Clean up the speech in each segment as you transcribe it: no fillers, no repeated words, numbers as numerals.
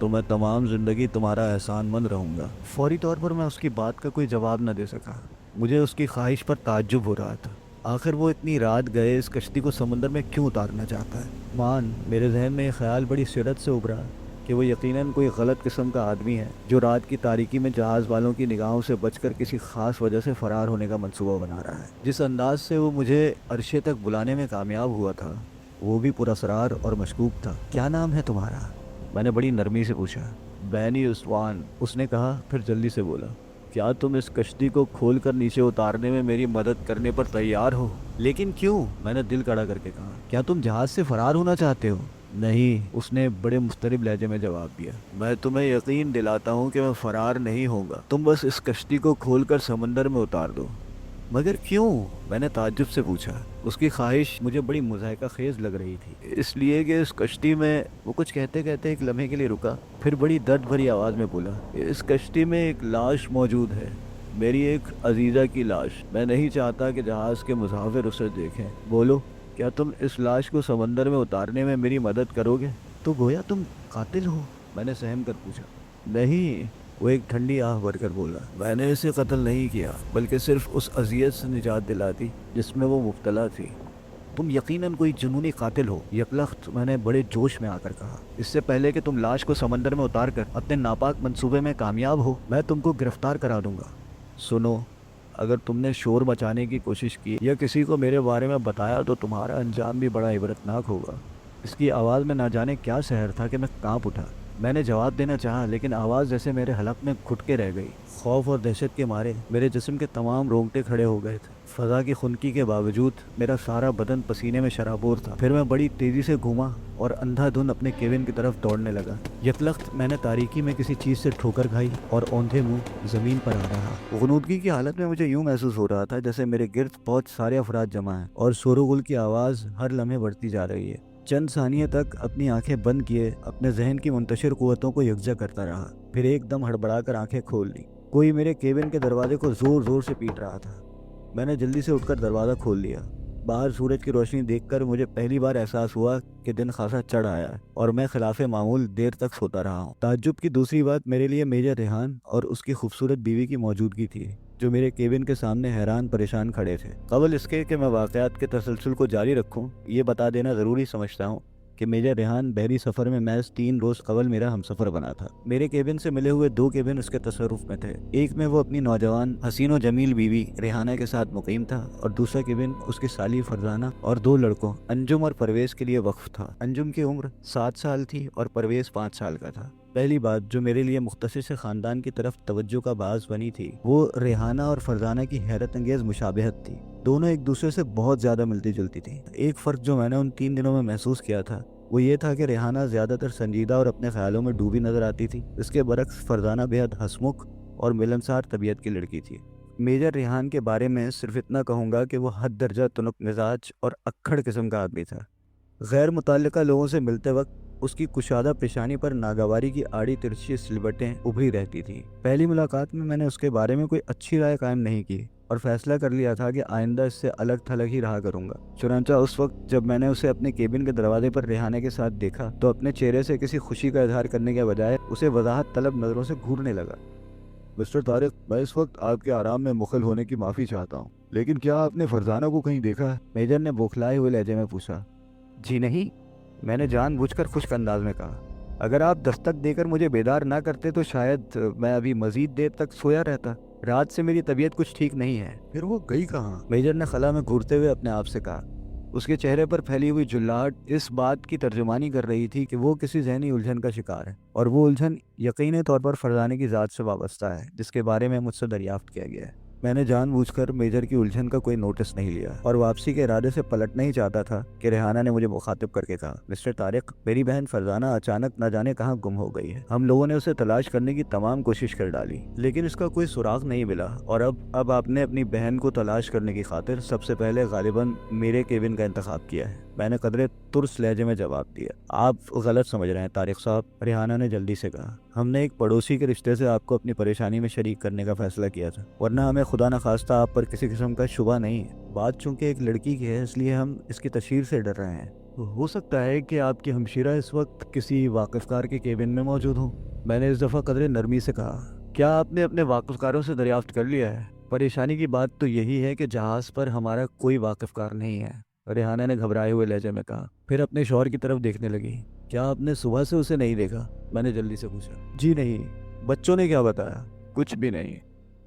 تو میں تمام زندگی تمہارا احسان مند رہوں گا۔ فوری طور پر میں اس کی بات کا کوئی جواب نہ دے سکا۔ مجھے اس کی خواہش پر تعجب ہو رہا تھا۔ آخر وہ اتنی رات گئے اس کشتی کو سمندر میں کیوں اتارنا چاہتا ہے؟ مان میرے ذہن میں یہ خیال بڑی شدت سے ابھرا کہ وہ یقیناً کوئی غلط قسم کا آدمی ہے جو رات کی تاریکی میں جہاز والوں کی نگاہوں سے بچ کر کسی خاص وجہ سے فرار ہونے کا منصوبہ بنا رہا ہے۔ جس انداز سے وہ مجھے عرشے تک بلانے میں کامیاب ہوا تھا وہ بھی پراسرار اور مشکوک تھا۔ کیا نام ہے تمہارا؟ میں نے بڑی نرمی سے پوچھا۔ بینی عثمان، اس نے کہا، پھر جلدی سے بولا، کیا تم اس کشتی کو کھول کر نیچے اتارنے میں میری مدد کرنے پر تیار ہو؟ لیکن کیوں؟ میں نے دل کڑا کر کے کہا۔ کیا تم جہاز سے فرار ہونا چاہتے ہو؟ نہیں، اس نے بڑے مضطرب لہجے میں جواب دیا۔ میں تمہیں یقین دلاتا ہوں کہ میں فرار نہیں ہوں گا، تم بس اس کشتی کو کھول کر سمندر میں اتار دو۔ مگر کیوں؟ میں نے تعجب سے پوچھا۔ اس کی خواہش مجھے بڑی مضحکہ خیز لگ رہی تھی۔ اس لیے کہ اس کشتی میں، وہ کچھ کہتے کہتے ایک لمحے کے لیے رکا، پھر بڑی درد بھری آواز میں بولا، اس کشتی میں ایک لاش موجود ہے، میری ایک عزیزہ کی لاش۔ میں نہیں چاہتا کہ جہاز کے مسافر اسے دیکھیں۔ بولو، کیا تم اس لاش کو سمندر میں اتارنے میں میری مدد کرو گے؟ تو گویا تم قاتل ہو؟ میں نے سہم کر پوچھا۔ نہیں، وہ ایک ٹھنڈی آہ بھر کر بولا، میں نے اسے قتل نہیں کیا، بلکہ صرف اس اذیت سے نجات دلا دی جس میں وہ مبتلا تھی۔ تم یقیناً کوئی جنونی قاتل ہو، یکلخت میں نے بڑے جوش میں آ کر کہا۔ اس سے پہلے کہ تم لاش کو سمندر میں اتار کر اپنے ناپاک منصوبے میں کامیاب ہو، میں تم کو گرفتار کرا دوں گا۔ سنو، اگر تم نے شور مچانے کی کوشش کی یا کسی کو میرے بارے میں بتایا تو تمہارا انجام بھی بڑا عبرتناک ہوگا۔ اس کی آواز میں نہ جانے کیا سحر تھا کہ میں کانپ اٹھا۔ میں نے جواب دینا چاہا لیکن آواز جیسے میرے حلق میں گھٹ کے رہ گئی۔ خوف اور دہشت کے مارے میرے جسم کے تمام رونگٹے کھڑے ہو گئے تھے۔ فضا کی خنکی کے باوجود میرا سارا بدن پسینے میں شرابور تھا۔ پھر میں بڑی تیزی سے گھوما اور اندھا دھند اپنے کیبن کی طرف دوڑنے لگا۔ یکلخت میں نے تاریکی میں کسی چیز سے ٹھوکر کھائی اور اوندھے منہ زمین پر آ رہا۔ غنودگی کی حالت میں مجھے یوں محسوس ہو رہا تھا جیسے میرے گرد بہت سارے افراد جمع ہیں اور شور و غل کی آواز ہر لمحے بڑھتی جا رہی ہے۔ چند ثانیے تک اپنی آنکھیں بند کیے اپنے ذہن کی منتشر قوتوں کو یکجا کرتا رہا، پھر ایک دم ہڑبڑا کر آنکھیں کھول لی۔ کوئی میرے کیبن کے دروازے کو زور زور سے پیٹ رہا تھا۔ میں نے جلدی سے اٹھ کر دروازہ کھول لیا۔ باہر سورج کی روشنی دیکھ کر مجھے پہلی بار احساس ہوا کہ دن خاصا چڑھ آیا ہے اور میں خلاف معمول دیر تک سوتا رہا ہوں۔ تعجب کی دوسری بات میرے لیے میجر ریحان اور اس کی خوبصورت بیوی کی موجودگی تھی، جو میرے کیبن کے سامنے حیران پریشان کھڑے تھے۔ قبل اس کے کہ میں واقعات کے تسلسل کو جاری رکھوں، یہ بتا دینا ضروری سمجھتا ہوں کہ میجر ریحان بحری سفر میں محض 3 روز قبل میرا ہمسفر بنا تھا۔ میرے کیبن سے ملے ہوئے 2 کیبن اس کے تصرف میں تھے۔ ایک میں وہ اپنی نوجوان حسین و جمیل بیوی ریحانہ کے ساتھ مقیم تھا اور دوسرا کیبن اس کی سالی فرزانہ اور 2 لڑکوں انجم اور پرویز کے لیے وقف تھا۔ انجم کی عمر 7 سال تھی اور پرویز 5 سال کا تھا۔ پہلی بات جو میرے لیے مختصر سے خاندان کی طرف توجہ کا باعث بنی تھی وہ ریحانہ اور فرزانہ کی حیرت انگیز مشابہت تھی۔ دونوں ایک دوسرے سے بہت زیادہ ملتی جلتی تھیں۔ ایک فرق جو میں نے ان 3 دنوں میں محسوس کیا تھا وہ یہ تھا کہ ریحانہ زیادہ تر سنجیدہ اور اپنے خیالوں میں ڈوبی نظر آتی تھی، اس کے برعکس فرزانہ بےحد ہنسمکھ اور ملنسار طبیعت کی لڑکی تھی۔ میجر ریحان کے بارے میں صرف اتنا کہوں گا کہ وہ حد درجہ تنک مزاج اور اکھڑ قسم کا آدمی تھا۔ غیر متعلقہ لوگوں سے ملتے وقت اس کی کشادہ پیشانی پر ناگواری کی آڑی ترچھی سلبٹیں ابھری رہتی تھیں۔ پہلی ملاقات میں نے اس کے بارے میں کوئی اچھی رائے قائم نہیں کی اور فیصلہ کر لیا تھا کہ آئندہ اس سے الگ تھلگ ہی رہا کروں گا۔ چنانچہ اس وقت جب میں نے اسے اپنے کیبن کے دروازے پر ریحانہ کے ساتھ دیکھا تو اپنے چہرے سے کسی خوشی کا اظہار کرنے کے بجائے اسے وضاحت طلب نظروں سے گھورنے لگا۔ مسٹر طارق، میں اس وقت آپ کے آرام میں مخل ہونے کی معافی چاہتا ہوں، لیکن کیا آپ نے فرزانہ کو کہیں دیکھا ہے؟ میجر نے بوکھلائے ہوئے لہجے میں پوچھا۔ جی نہیں، میں نے جان بوجھ کر خشک انداز میں کہا۔ اگر آپ دستک دے کر مجھے بیدار نہ کرتے تو شاید میں ابھی مزید دیر تک سویا رہتا۔ رات سے میری طبیعت کچھ ٹھیک نہیں ہے۔ پھر وہ گئی کہاں؟ میجر نے خلا میں گھورتے ہوئے اپنے آپ سے کہا۔ اس کے چہرے پر پھیلی ہوئی جھلاہٹ اس بات کی ترجمانی کر رہی تھی کہ وہ کسی ذہنی الجھن کا شکار ہے، اور وہ الجھن یقینی طور پر فرزانے کی ذات سے وابستہ ہے جس کے بارے میں مجھ سے دریافت کیا گیا ہے۔ میں نے جان بوجھ کر میجر کی الجھن کا کوئی نوٹس نہیں لیا اور واپسی کے ارادے سے پلٹنا ہی چاہتا تھا کہ ریحانہ نے مجھے مخاطب کر کے کہا، مسٹر طارق، میری بہن فرزانہ اچانک نہ جانے کہاں گم ہو گئی ہے۔ ہم لوگوں نے اسے تلاش کرنے کی تمام کوشش کر ڈالی لیکن اس کا کوئی سراغ نہیں ملا، اور اب آپ نے اپنی بہن کو تلاش کرنے کی خاطر سب سے پہلے غالباً میرے کیبن کا انتخاب کیا ہے۔ میں نے قدرے ترس لہجے میں جواب دیا۔ آپ غلط سمجھ رہے ہیں طارق صاحب، ریحانہ نے جلدی سے کہا۔ ہم نے ایک پڑوسی کے رشتے سے آپ کو اپنی پریشانی میں شریک کرنے کا فیصلہ کیا تھا، ورنہ ہمیں خدا نخواستہ آپ پر کسی قسم کا شبہ نہیں ہے۔ بات چونکہ ایک لڑکی کی ہے اس لیے ہم اس کی تشہیر سے ڈر رہے ہیں۔ ہو سکتا ہے کہ آپ کی ہمشیرہ اس وقت کسی واقف کار کے کیبن میں موجود ہوں، میں نے اس دفعہ قدرے نرمی سے کہا۔ کیا آپ نے اپنے واقف کاروں سے دریافت کر لیا ہے؟ پریشانی کی بات تو یہی ہے کہ جہاز پر ہمارا کوئی واقف کار نہیں ہے، ریحانہ نے گھبرائے ہوئے لہجے میں کہا، پھر اپنے شوہر کی طرف دیکھنے لگی۔ کیا آپ نے صبح سے اسے نہیں دیکھا؟ میں نے جلدی سے پوچھا۔ جی نہیں۔ بچوں نے کیا بتایا؟ کچھ بھی نہیں،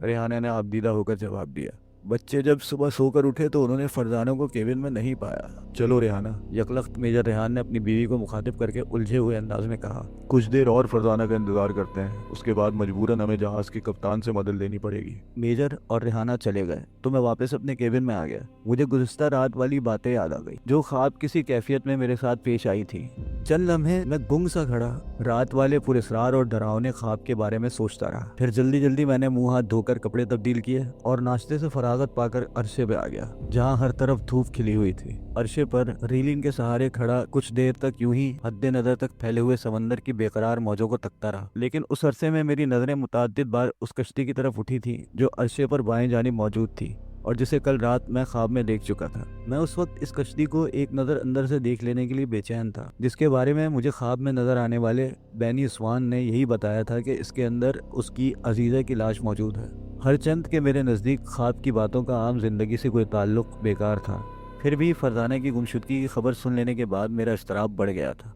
ریحانہ نے آبدیدہ ہو کر جواب دیا۔ بچے جب صبح سو کر اٹھے تو انہوں نے فرزانہ کو کیبن میں نہیں پایا۔ چلو ریحانہ، یکلخت میجر ریحان نے اپنی بیوی کو مخاطب کر کے الجھے ہوئے انداز میں کہا، کچھ دیر اور فرزانہ کا انتظار کرتے ہیں، اس کے بعد مجبوراً ہمیں جہاز کے کپتان سے مدد لینی پڑے گی۔ میجر اور ریحانہ چلے گئے تو میں واپس اپنے کیبن میں آ گیا۔ مجھے گزشتہ رات والی باتیں یاد آ گئی جو خواب کسی کیفیت میں میرے ساتھ پیش آئی تھی۔ چند لمحے میں گنگ سا کھڑا رات والے پراسرار اور ڈراؤنے خواب کے بارے میں سوچتا رہا۔ پھر جلدی میں نے منہ ہاتھ دھو کر کپڑے تبدیل کیے اور ناشتے سے فراغت پا کر عرشے پہ آ گیا جہاں ہر طرف دھوپ کھلی ہوئی تھی۔ عرشے پر ریلنگ کے سہارے کھڑا کچھ دیر تک یوں ہی حد نظر تک پھیلے ہوئے سمندر کی بے قرار موجوں کو تکتا رہا، لیکن اس عرصے میں میری نظریں متعدد بار اس کشتی کی طرف اٹھی تھی جو عرشے پر بائیں جانب موجود تھی اور جسے کل رات میں خواب میں دیکھ چکا تھا۔ میں اس وقت اس کشتی کو ایک نظر اندر سے دیکھ لینے کے لیے بے چین تھا، جس کے بارے میں مجھے خواب میں نظر آنے والے بینی سوان نے یہی بتایا تھا کہ اس کے اندر اس کی عزیزہ کی لاش موجود ہے۔ ہر چند کے میرے نزدیک خواب کی باتوں کا عام زندگی سے کوئی تعلق بیکار تھا، پھر بھی فرزانہ کی گمشدگی کی خبر سن لینے کے بعد میرا اضطراب بڑھ گیا تھا۔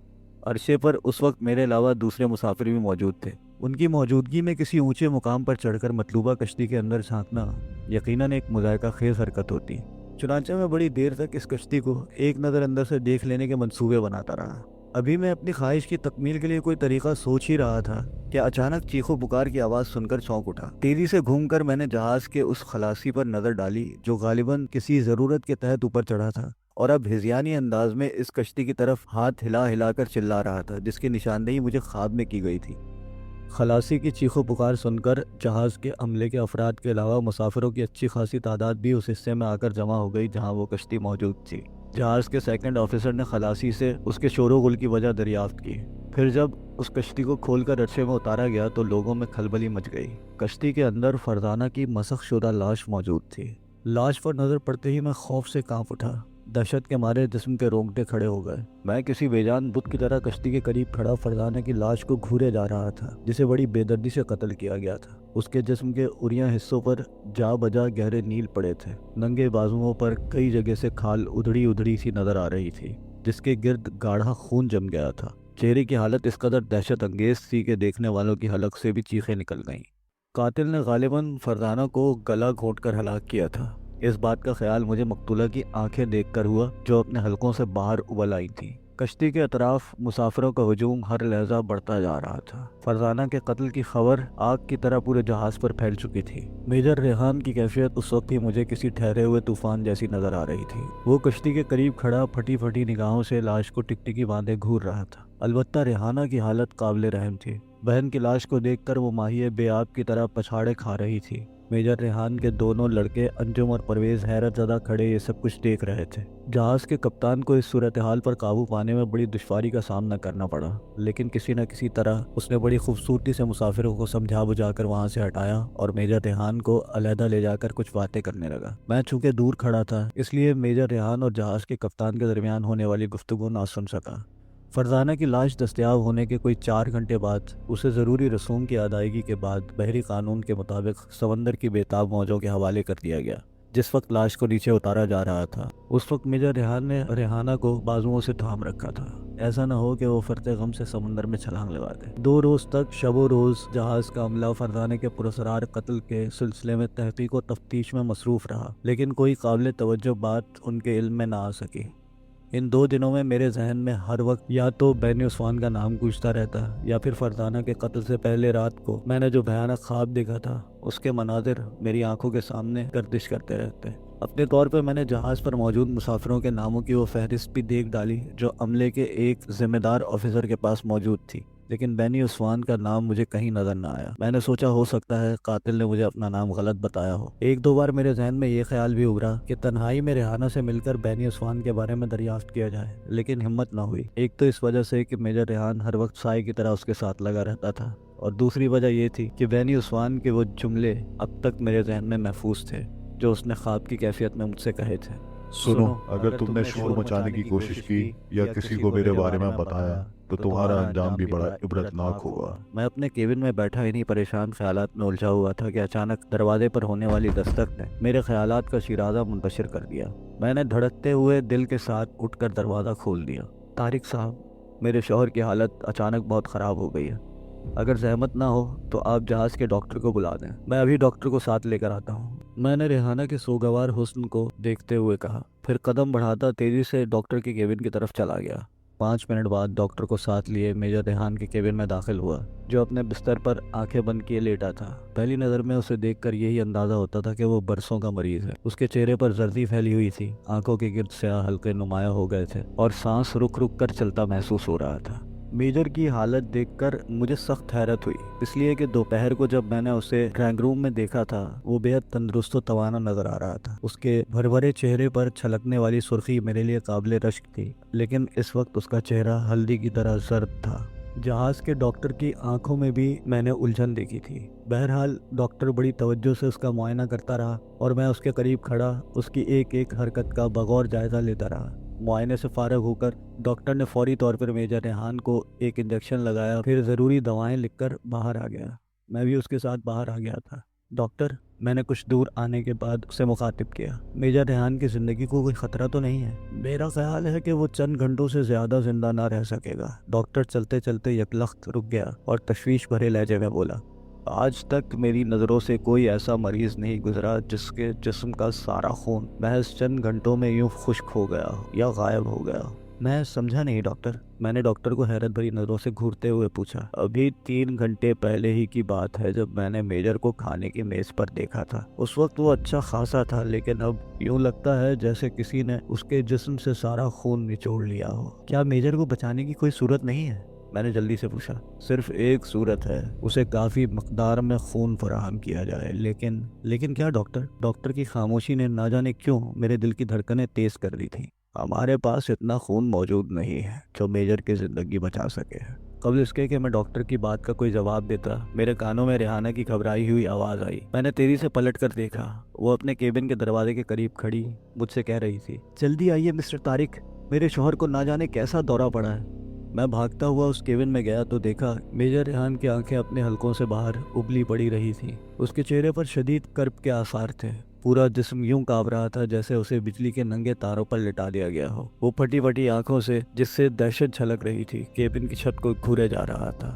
عرشے پر اس وقت میرے علاوہ دوسرے مسافر بھی موجود تھے۔ ان کی موجودگی میں کسی اونچے مقام پر چڑھ کر مطلوبہ کشتی کے اندر جھانکنا یقیناً ایک مذائقہ خیز حرکت ہوتی۔ چنانچہ میں بڑی دیر تک اس کشتی کو ایک نظر اندر سے دیکھ لینے کے منصوبے بناتا رہا۔ ابھی میں اپنی خواہش کی تکمیل کے لیے کوئی طریقہ سوچ ہی رہا تھا کہ اچانک چیخو پکار کی آواز سن کر چونک اٹھا۔ تیزی سے گھوم کر میں نے جہاز کے اس خلاصی پر نظر ڈالی جو غالباً کسی ضرورت کے تحت اوپر چڑھا تھا اور اب ہذیانی انداز میں اس کشتی کی طرف ہاتھ ہلا کر چلا رہا تھا جس کی نشاندہی مجھے خواب میں کی گئی تھی۔ خلاصی کی چیخو پکار سن کر جہاز کے عملے کے افراد کے علاوہ مسافروں کی اچھی خاصی تعداد بھی اس حصے میں آ کر جمع ہو گئی جہاں وہ کشتی موجود تھی۔ جہاز کے سیکنڈ آفیسر نے خلاصی سے اس کے شور و غل کی وجہ دریافت کی۔ پھر جب اس کشتی کو کھول کر عرصے میں اتارا گیا تو لوگوں میں کھلبلی مچ گئی۔ کشتی کے اندر فرزانہ کی مسخ شدہ لاش موجود تھی۔ لاش پر نظر پڑتے ہی میں خوف سے کانپ اٹھا۔ دہشت کے مارے جسم کے رونگٹے کھڑے ہو گئے۔ میں کسی بے جان بت کی طرح کشتی کے قریب کھڑا فرزانہ کی لاش کو گھورے جا رہا تھا جسے بڑی بے دردی سے قتل کیا گیا تھا۔ اس کے جسم کے اریاں حصوں پر جا بجا گہرے نیل پڑے تھے۔ ننگے بازوؤں پر کئی جگہ سے کھال ادھڑی سی نظر آ رہی تھی جس کے گرد گاڑھا خون جم گیا تھا۔ چہرے کی حالت اس قدر دہشت انگیز تھی کہ دیکھنے والوں کی حلق سے بھی چیخیں نکل گئیں۔ قاتل نے غالباً فرزانہ کو گلا گھونٹ کر ہلاک کیا تھا۔ اس بات کا خیال مجھے مقتولہ کی آنکھیں دیکھ کر ہوا جو اپنے حلقوں سے باہر ابل آئی تھیں۔ کشتی کے اطراف مسافروں کا ہجوم ہر لحظہ بڑھتا جا رہا تھا۔ فرزانہ کے قتل کی خبر آگ کی طرح پورے جہاز پر پھیل چکی تھی۔ میجر ریحان کی کیفیت اس وقت ہی مجھے کسی ٹھہرے ہوئے طوفان جیسی نظر آ رہی تھی۔ وہ کشتی کے قریب کھڑا پھٹی نگاہوں سے لاش کو ٹکٹکی باندھے گھور رہا تھا۔ البتہ ریحانہ کی حالت قابل رحم تھی۔ بہن کی لاش کو دیکھ کر وہ ماہی بے آب کی طرح پچھاڑے کھا رہی تھی۔ میجر ریحان کے دونوں لڑکے انجم اور پرویز حیرت زدہ کھڑے یہ سب کچھ دیکھ رہے تھے۔ جہاز کے کپتان کو اس صورتحال پر قابو پانے میں بڑی دشواری کا سامنا کرنا پڑا، لیکن کسی نہ کسی طرح اس نے بڑی خوبصورتی سے مسافروں کو سمجھا بجھا کر وہاں سے ہٹایا اور میجر ریحان کو علیحدہ لے جا کر کچھ باتیں کرنے لگا۔ میں چونکہ دور کھڑا تھا اس لیے میجر ریحان اور جہاز کے کپتان کے درمیان ہونے والی گفتگو نہ سن سکا۔ فرزانہ کی لاش دستیاب ہونے کے کوئی 4 گھنٹے بعد اسے ضروری رسوم کی ادائیگی کے بعد بحری قانون کے مطابق سمندر کی بےتاب موجوں کے حوالے کر دیا گیا۔ جس وقت لاش کو نیچے اتارا جا رہا تھا اس وقت میجر ریحان نے ریحانہ کو بازوؤں سے تھام رکھا تھا، ایسا نہ ہو کہ وہ فرط غم سے سمندر میں چھلانگ لگا دے۔ 2 روز تک شب و روز جہاز کا عملہ فرزانہ کے پراسرار قتل کے سلسلے میں تحقیق و تفتیش میں مصروف رہا، لیکن کوئی قابل توجہ بات ان کے علم میں نہ آ سکی۔ ان 2 دنوں میں میرے ذہن میں ہر وقت یا تو بین عثمان کا نام گونجتا رہتا یا پھر فرزانہ کے قتل سے پہلے رات کو میں نے جو بھیانک خواب دیکھا تھا اس کے مناظر میری آنکھوں کے سامنے گردش کرتے رہتے۔ اپنے طور پر میں نے جہاز پر موجود مسافروں کے ناموں کی وہ فہرست بھی دیکھ ڈالی جو عملے کے ایک ذمہ دار آفیسر کے پاس موجود تھی، لیکن بینی عثمان کا نام مجھے کہیں نظر نہ آیا۔ میں نے سوچا ہو سکتا ہے قاتل نے مجھے اپنا نام غلط بتایا ہو۔ 1-2 بار میرے ذہن میں یہ خیال بھی ابھرا کہ تنہائی میں ریحانہ سے مل کر بینی عثمان کے بارے میں دریافت کیا جائے، لیکن ہمت نہ ہوئی۔ ایک تو اس وجہ سے کہ میجر ریحان ہر وقت سائے کی طرح اس کے ساتھ لگا رہتا تھا، اور دوسری وجہ یہ تھی کہ بینی عثمان کے وہ جملے اب تک میرے ذہن میں محفوظ تھے جو اس نے خواب کی کیفیت میں مجھ سے کہے تھے۔ سنو، اگر تم نے شور مچانے کی کوشش کی یا کسی کو میرے بارے میں بتایا تو تمہارا انجام بھی بڑا عبرتناک ہوگا۔ میں اپنے کیبن میں بیٹھا انہی پریشان خیالات میں الجھا ہوا تھا کہ اچانک دروازے پر ہونے والی دستک نے میرے خیالات کا شیرازہ منتشر کر دیا۔ میں نے دھڑکتے ہوئے دل کے ساتھ اٹھ کر دروازہ کھول دیا۔ طارق صاحب، میرے شوہر کی حالت اچانک بہت خراب ہو گئی ہے، اگر زحمت نہ ہو تو آپ جہاز کے ڈاکٹر کو بلا دیں، میں ابھی ڈاکٹر کو ساتھ لے کر آتا ہوں، میں نے ریحانہ کے سوگوار حسن کو دیکھتے ہوئے کہا، پھر قدم بڑھاتا تیزی سے ڈاکٹر کے کیبن کی طرف چلا گیا۔ 5 منٹ بعد ڈاکٹر کو ساتھ لیے میجر ریحان کے کیبن میں داخل ہوا، جو اپنے بستر پر آنکھیں بند کیے لیٹا تھا۔ پہلی نظر میں اسے دیکھ کر یہی اندازہ ہوتا تھا کہ وہ برسوں کا مریض ہے۔ اس کے چہرے پر زردی پھیلی ہوئی تھی، آنکھوں کے گرد سیاہ حلقے نمایاں ہو گئے تھے اور سانس رک رک کر چلتا محسوس ہو رہا تھا۔ میجر کی حالت دیکھ کر مجھے سخت حیرت ہوئی، اس لیے کہ دوپہر کو جب میں نے اسے ڈرائنگ روم میں دیکھا تھا وہ بے حد تندرست و توانا نظر آ رہا تھا۔ اس کے بھربھرے چہرے پر چھلکنے والی سرخی میرے لیے قابل رشک تھی، لیکن اس وقت اس کا چہرہ ہلدی کی طرح زرد تھا۔ جہاز کے ڈاکٹر کی آنکھوں میں بھی میں نے الجھن دیکھی تھی۔ بہرحال ڈاکٹر بڑی توجہ سے اس کا معائنہ کرتا رہا اور میں اس کے قریب کھڑا اس کی ایک ایک حرکت کا بغور جائزہ لیتا رہا۔ معائنے سے فارغ ہو کر ڈاکٹر نے فوری طور پر میجر ریحان کو ایک انجیکشن لگایا، پھر ضروری دوائیں لکھ کر باہر آ گیا۔ میں بھی اس کے ساتھ باہر آ گیا تھا۔ ڈاکٹر، میں نے کچھ دور آنے کے بعد اسے مخاطب کیا، میجر ریحان کی زندگی کو کوئی خطرہ تو نہیں ہے؟ میرا خیال ہے کہ وہ چند گھنٹوں سے زیادہ زندہ نہ رہ سکے گا۔ ڈاکٹر چلتے چلتے یکلخت رک گیا اور تشویش بھرے لہجے میں بولا، آج تک میری نظروں سے کوئی ایسا مریض نہیں گزرا جس کے جسم کا سارا خون محض چند گھنٹوں میں یوں خشک ہو گیا یا غائب ہو گیا۔ میں سمجھا نہیں ڈاکٹر، میں نے ڈاکٹر کو حیرت بھری نظروں سے گھورتے ہوئے پوچھا۔ ابھی 3 گھنٹے پہلے ہی کی بات ہے جب میں نے میجر کو کھانے کی میز پر دیکھا تھا۔ اس وقت وہ اچھا خاصا تھا، لیکن اب یوں لگتا ہے جیسے کسی نے اس کے جسم سے سارا خون نچوڑ لیا ہو۔ کیا میجر کو بچانے کی کوئی صورت نہیں ہے؟ میں نے جلدی سے پوچھا۔ صرف ایک صورت ہے، اسے کافی مقدار میں خون فراہم کیا جائے، لیکن کیا ڈاکٹر؟ ڈاکٹر کی خاموشی نے نہ جانے کیوں میرے دل کی دھڑکنیں تیز کر دی تھیں۔ ہمارے پاس اتنا خون موجود نہیں ہے جو میجر کی زندگی بچا سکے۔ قبل اس کے کہ میں ڈاکٹر کی بات کا کوئی جواب دیتا، میرے کانوں میں ریحانہ کی گھبرائی ہوئی آواز آئی۔ میں نے تیزی سے پلٹ کر دیکھا، وہ اپنے کیبن کے دروازے کے قریب کھڑی مجھ سے کہہ رہی تھی، جلدی آئیے مسٹر طارق، میرے شوہر کو نہ جانے کیسا دورہ پڑا ہے۔ میں بھاگتا ہوا اس کیبن میں گیا تو دیکھا میجر ریحان کی آنکھیں اپنے حلقوں سے باہر ابلی پڑی رہی تھیں۔ اس کے چہرے پر شدید کرب کے آثار تھے، پورا جسم یوں کانپ رہا تھا جیسے اسے بجلی کے ننگے تاروں پر لٹا دیا گیا ہو۔ وہ پھٹی پھٹی آنکھوں سے، جس سے دہشت جھلک رہی تھی، کیبن کی چھت کو گھورے جا رہا تھا۔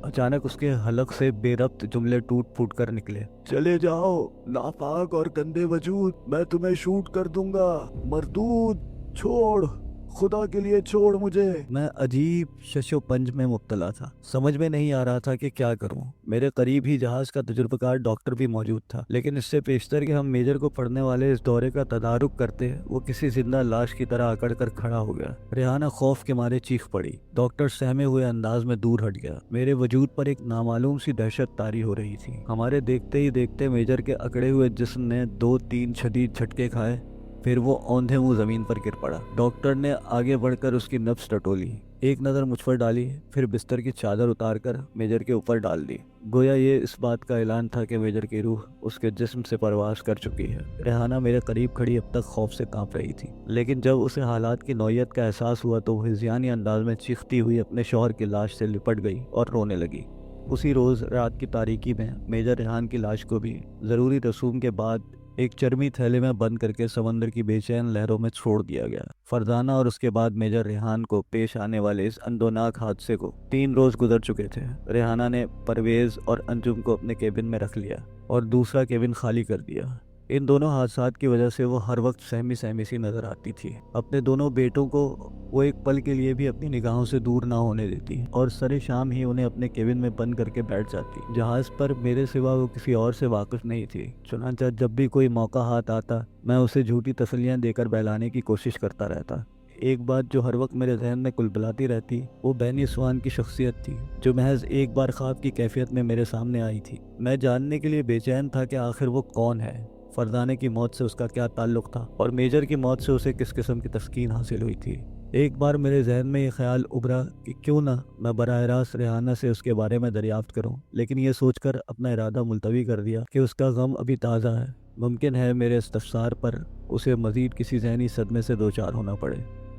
اچانک اس کے حلق سے بے ربط جملے ٹوٹ پھوٹ کر نکلے، چلے جاؤ ناپاک اور گندے وجود، میں تمہیں شوٹ کر دوں گا، مردود، چھوڑ، خدا کے لیے چھوڑ مجھے۔ میں عجیب شش و پنج میں مبتلا تھا، سمجھ میں نہیں آ رہا تھا کہ کیا کروں۔ میرے قریب ہی جہاز کا تجربہ کار ڈاکٹر بھی موجود تھا، لیکن اس سے پیشتر کہ ہم میجر کو پڑھنے والے اس دورے کا تدارک کرتے، وہ کسی زندہ لاش کی طرح اکڑ کر کھڑا ہو گیا۔ ریحانہ خوف کے مارے چیخ پڑی، ڈاکٹر سہمے ہوئے انداز میں دور ہٹ گیا۔ میرے وجود پر ایک نامعلوم سی دہشت طاری ہو رہی تھی۔ ہمارے دیکھتے ہی دیکھتے میجر کے اکڑے ہوئے جسم نے 2-3 شدید جھٹکے کھائے، پھر وہ اوندھے منہ زمین پر گر پڑا۔ ڈاکٹر نے آگے بڑھ کر اس کی نبض ٹٹولی، ایک نظر مجھ پر ڈالی، پھر بستر کی چادر اتار کر میجر کے اوپر ڈال دی، گویا یہ اس بات کا اعلان تھا کہ میجر کی روح اس کے جسم سے پرواز کر چکی ہے۔ ریحانہ میرے قریب کھڑی اب تک خوف سے کانپ رہی تھی، لیکن جب اسے حالات کی نوعیت کا احساس ہوا تو وہ ہذیانی انداز میں چیختی ہوئی اپنے شوہر کی لاش سے لپٹ گئی اور رونے لگی۔ اسی روز رات کی تاریکی میں میجر ریحان کی لاش کو بھی ضروری رسوم کے بعد ایک چرمی تھیلے میں بند کر کے سمندر کی بے چین لہروں میں چھوڑ دیا گیا۔ فرزانہ اور اس کے بعد میجر ریحان کو پیش آنے والے اس اندوناک حادثے کو 3 روز گزر چکے تھے۔ ریحانہ نے پرویز اور انجم کو اپنے کیبن میں رکھ لیا اور دوسرا کیبن خالی کر دیا۔ ان دونوں حادثات کی وجہ سے وہ ہر وقت سہمی سہمی سی نظر آتی تھی۔ اپنے دونوں بیٹوں کو وہ ایک پل کے لیے بھی اپنی نگاہوں سے دور نہ ہونے دیتی اور سر شام ہی انہیں اپنے کیبن میں بند کر کے بیٹھ جاتی۔ جہاز پر میرے سوا وہ کسی اور سے واقف نہیں تھی، چنانچہ جب بھی کوئی موقع ہاتھ آتا میں اسے جھوٹی تسلیاں دے کر بہلانے کی کوشش کرتا رہتا۔ ایک بات جو ہر وقت میرے ذہن میں کلبلاتی رہتی وہ بینی سوان کی شخصیت تھی، جو محض ایک بار خواب کی کیفیت میں میرے سامنے آئی تھی۔ میں جاننے کے لیے بے چین تھا کہ آخر وہ کون ہے، فرزانے کی موت سے اس کا کیا تعلق تھا اور میجر کی موت سے اسے کس قسم کی تسکین حاصل ہوئی تھی۔ ایک بار میرے ذہن میں یہ خیال ابھرا کہ کیوں نہ میں براہ راست ریحانہ سے اس کے بارے میں دریافت کروں، لیکن یہ سوچ کر اپنا ارادہ ملتوی کر دیا کہ اس کا غم ابھی تازہ ہے، ممکن ہے میرے استفسار پر اسے مزید کسی ذہنی صدمے سے دوچار ہونا پڑے۔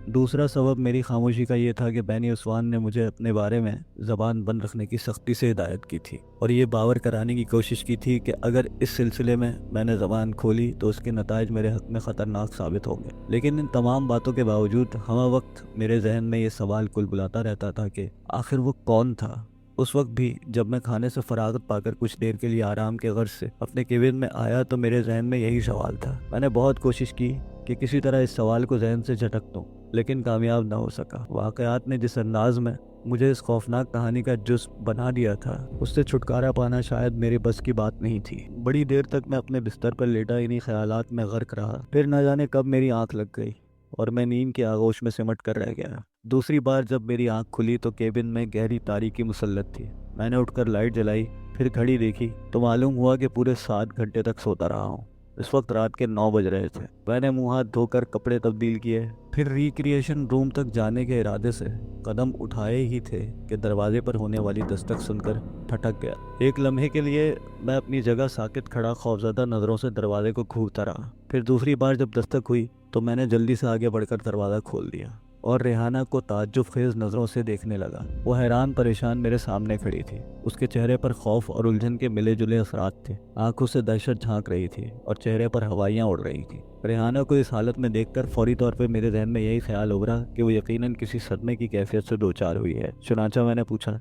دوسرا سبب میری خاموشی کا یہ تھا کہ بینی عثمان نے مجھے اپنے بارے میں زبان بند رکھنے کی سختی سے ہدایت کی تھی، اور یہ باور کرانے کی کوشش کی تھی کہ اگر اس سلسلے میں نے زبان کھولی تو اس کے نتائج میرے حق میں خطرناک ثابت ہوں گے۔ لیکن ان تمام باتوں کے باوجود ہمہ وقت میرے ذہن میں یہ سوال کل بلاتا رہتا تھا کہ آخر وہ کون تھا؟ اس وقت بھی جب میں کھانے سے فراغت پا کر کچھ دیر کے لیے آرام کے غرض سے اپنے کیبن میں آیا تو میرے ذہن میں یہی سوال تھا۔ میں نے بہت کوشش کی کہ کسی طرح اس سوال کو ذہن سے جھٹک دوں، لیکن کامیاب نہ ہو سکا۔ واقعات نے جس انداز میں مجھے اس خوفناک کہانی کا جزو بنا دیا تھا، اس سے چھٹکارا پانا شاید میرے بس کی بات نہیں تھی۔ بڑی دیر تک میں اپنے بستر پر لیٹا انہی خیالات میں غرق رہا، پھر نہ جانے کب میری آنکھ لگ گئی اور میں نیند کے آغوش میں سمٹ کر رہ گیا۔ دوسری بار جب میری آنکھ کھلی تو کیبن میں گہری تاریکی مسلط تھی۔ میں نے اٹھ کر لائٹ جلائی، پھر گھڑی دیکھی تو معلوم ہوا کہ پورے 7 گھنٹے تک سوتا رہا ہوں۔ اس وقت رات کے 9 بج رہے تھے۔ میں نے منہ ہاتھ دھو کر کپڑے تبدیل کیے، پھر ریکریشن روم تک جانے کے ارادے سے قدم اٹھائے ہی تھے کہ دروازے پر ہونے والی دستک سن کر ٹھٹک گیا۔ ایک لمحے کے لیے میں اپنی جگہ ساکت کھڑا خوفزدہ نظروں سے دروازے کو گھورتا رہا۔ پھر دوسری بار جب دستک ہوئی تو میں نے جلدی سے آگے بڑھ کر دروازہ کھول دیا اور ریحانہ کو تعجب خیز نظروں سے دیکھنے لگا۔ وہ حیران پریشان میرے سامنے کھڑی تھی۔ اس کے چہرے پر خوف اور الجھن کے ملے جلے اثرات تھے۔ آنکھوں سے دہشت جھانک رہی تھی اور چہرے پر ہوائیاں اڑ رہی تھیں۔ ریحانہ کو اس حالت میں دیکھ کر فوری طور پہ میرے ذہن میں یہی خیال ابھرا کہ وہ یقیناً کسی صدمے کی کیفیت سے دوچار ہوئی ہے۔ چنانچہ میں نے پوچھا،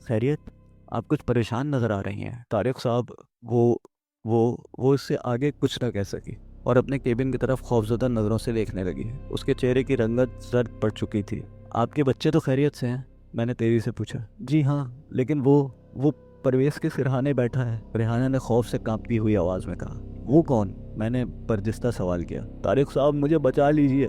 خیریت؟ آپ کچھ پریشان نظر آ رہی ہیں۔ طارق صاحب وہ اس سے آگے کچھ نہ کہہ سکی اور اپنے کیبن کی طرف خوفزدہ نظروں سے دیکھنے لگی۔ اس کے چہرے کی رنگت زرد پڑ چکی تھی۔ آپ کے بچے تو خیریت سے ہیں؟ میں نے تیزی سے پوچھا۔ جی ہاں، لیکن وہ پرویز کے سرہانے بیٹھا ہے، ریحانہ نے خوف سے کانپتی ہوئی آواز میں کہا۔ وہ کون؟ میں نے برجستہ سوال کیا۔ طارق صاحب مجھے بچا لیجئے،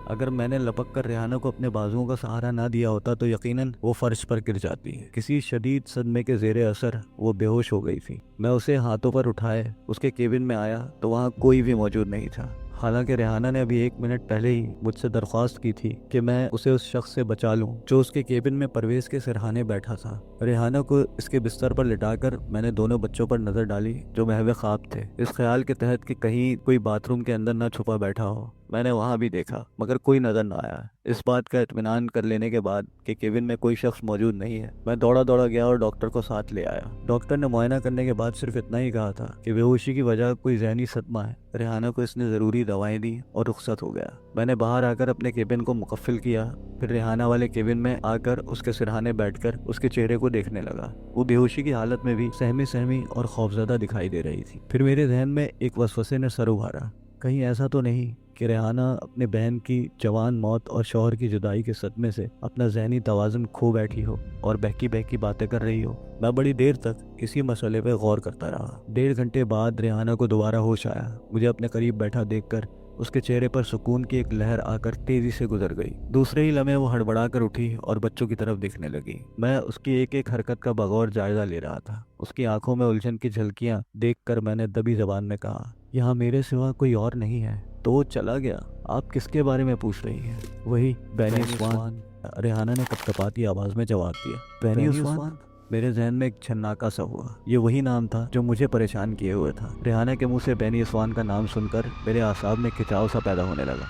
اگر میں نے لپک کر ریحانہ کو اپنے بازوؤں کا سہارا نہ دیا ہوتا تو یقیناً وہ فرش پر گر جاتی ہے۔ کسی شدید صدمے کے زیر اثر وہ بے ہوش ہو گئی تھی۔ میں اسے ہاتھوں پر اٹھائے اس کے کیبن میں آیا تو وہاں کوئی بھی موجود نہیں تھا، حالانکہ ریحانہ نے ابھی 1 منٹ پہلے ہی مجھ سے درخواست کی تھی کہ میں اسے اس شخص سے بچا لوں جو اس کے کیبن میں پرویز کے سرہانے بیٹھا تھا۔ ریحانہ کو اس کے بستر پر لٹا کر میں نے دونوں بچوں پر نظر ڈالی جو محو خواب تھے، اس خیال کے تحت کہ کہیں کوئی باتھ روم کے اندر نہ چھپا بیٹھا ہو۔ میں نے وہاں بھی دیکھا مگر کوئی نظر نہ آیا۔ اس بات کا اطمینان کر لینے کے بعد کہ کیبن میں کوئی شخص موجود نہیں ہے، میں دوڑا گیا اور ڈاکٹر کو ساتھ لے آیا۔ ڈاکٹر نے معائنہ کرنے کے بعد صرف اتنا ہی کہا تھا کہ بے ہوشی کی وجہ کوئی ذہنی صدمہ ہے۔ ریحانہ کو اس نے ضروری دوائیں دی اور رخصت ہو گیا۔ میں نے باہر آ کر اپنے کیبن کو مقفل کیا، پھر ریحانہ والے کیبن میں آ کر اس کے سرہانے بیٹھ کر اس کے چہرے کو دیکھنے لگا۔ وہ بے ہوشی کی حالت میں بھی سہمی اور خوفزدہ دکھائی دے رہی تھی۔ پھر میرے ذہن میں ایک وسوسے نے سر ابھارا، کہیں ایسا تو نہیں کہ ریحانہ اپنے بہن کی جوان موت اور شوہر کی جدائی کے صدمے سے اپنا ذہنی توازن کھو بیٹھی ہو اور بہکی باتیں کر رہی ہو۔ میں بڑی دیر تک اسی مسئلے پہ غور کرتا رہا۔ 1.5 گھنٹے بعد ریحانہ کو دوبارہ ہوش آیا۔ مجھے اپنے قریب بیٹھا دیکھ کر اس کے چہرے پر سکون کی ایک لہر آ کر تیزی سے گزر گئی۔ دوسرے ہی لمحے وہ ہڑبڑا کر اٹھی اور بچوں کی طرف دیکھنے لگی۔ میں اس کی ایک ایک حرکت کا بغور جائزہ لے رہا تھا۔ اس کی آنکھوں میں الجھن کی جھلکیاں دیکھ کر میں نے دبی زبان میں کہا، یہاں میرے سوا کوئی اور نہیں ہے؟ تو وہ چلا گیا۔ آپ کس کے بارے میں پوچھ رہی ہیں؟ وہی بینی عثمان، ریحانہ نے کپکپاتی آواز میں جواب دیا۔ بینی عثمان؟ میرے ذہن میں ایک چھناکا سا ہوا۔ یہ وہی نام تھا جو مجھے پریشان کیے ہوئے تھا۔ ریحانہ کے منہ سے بینی عثمان کا نام سن کر میرے اعصاب میں کھچاؤ سا پیدا ہونے لگا۔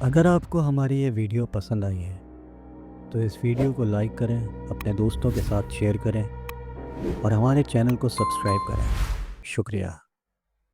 اگر آپ کو ہماری یہ ویڈیو پسند آئی ہے تو اس ویڈیو کو لائک کریں، اپنے دوستوں کے ساتھ شیئر کریں اور ہمارے چینل کو سبسکرائب کریں۔ شکریہ۔